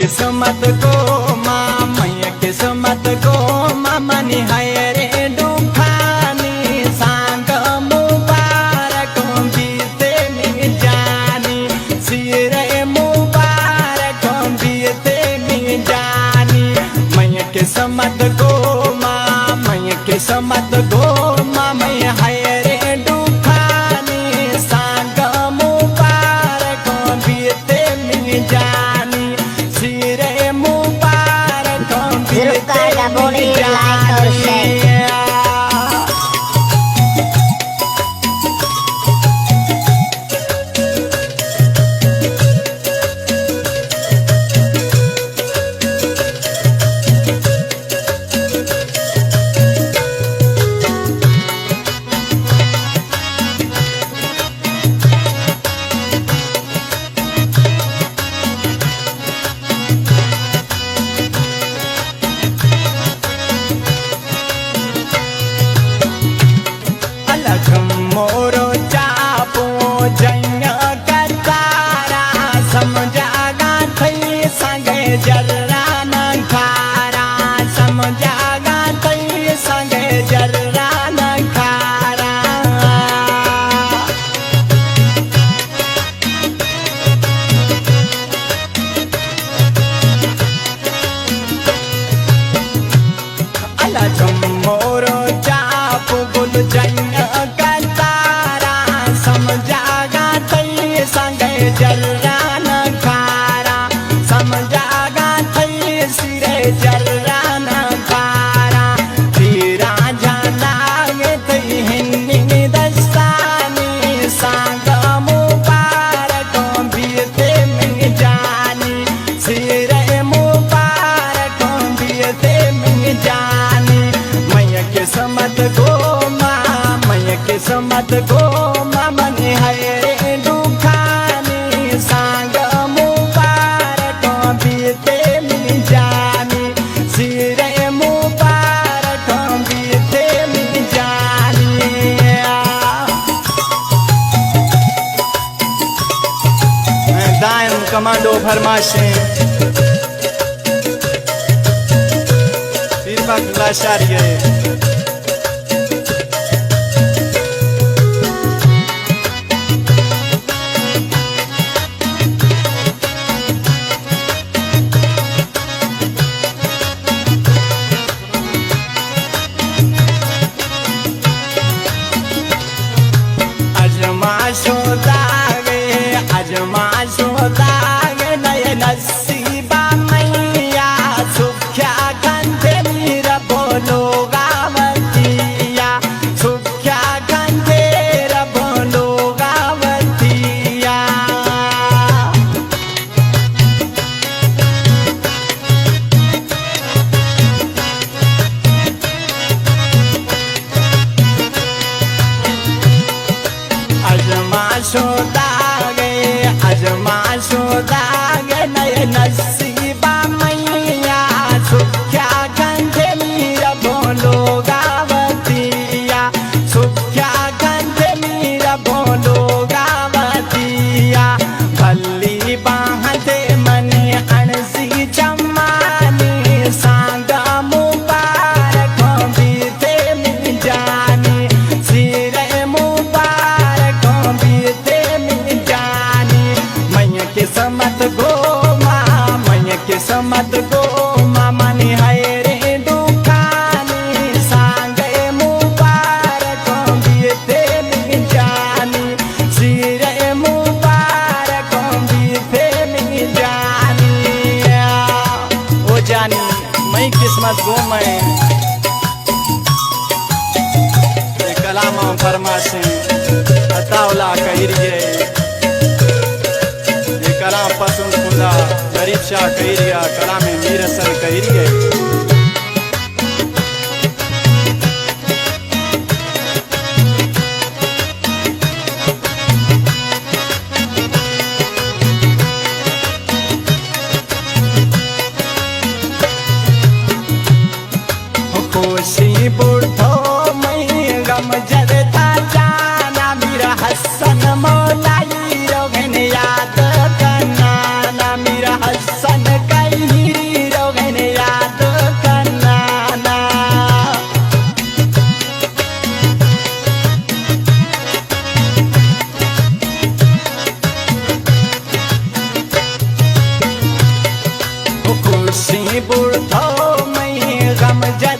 किस्मत को माँ मैया किस्मत को मामा निहारे डूफानी सांग मुबारक बीते में जानी सिरे मुबारक बीते में जानी मैया किस्मत को माँ मैया किस्मत को माँ मैया हायरे डूफानी सांग मुबारक बीते में जानी सिरे मुबारक बीते में जानी। मोरो चापो जन्य कतारा समझागा थई संगे जर्रा न खारा समझागा थई संगे जर्रा न खारा अला मोरो चापो गुल जन्य समझागा थई संगे जर्रा न खारा समझागा थई सिरे जर्रा न खारा तेरा जानागे थई हिन्नी दस्तानी सांग मुबारक बीते में जानी सिरे मुबारक बीते में जानी मैया किस्मत को माँ मैया किस्मत को मने हायरे डूफानी सांग मुबारक बीते में जानी सिरे मुबारक बीते में जानी। दायम कमांडो फरमाशे शारिये अजमा सोदागे नये नसीबा मैया सुख्या कंधे मेरा बोलो गावतिया सुख्या कंधे रा बोलो गावतिया अजमा सोदागे अजमा सोदागे नये नसीबा मैया सुख्या कंधे मेरा बोलो गावतिया सुख्या कंधे मेरा बोलो गावतिया भल्ली बाहते मने अणसी चम्मानी सांग मुबारक बीते में जानी सिरे मुबारक बीते में जानी मैया किस्मत को माँ मैया किस्मत को माँ मने हायरे डूफानी सांग मुबारक बीते में जानी सिरे मुबारक बीते में जानी। ओ जानी मैं किस्मत को मैं कलाम फरमाशे अतावला कहिरिये कलाम पसंद खुदा गरीब शाह कहिरिया कलाम मीरसन कहिरिये खुशी बुढ़ो मैं गम जरता जाना मेरा हसन मौलाई रोगन याद करना ना मेरा हसन कई खुशी बुढ़ो मई गम जन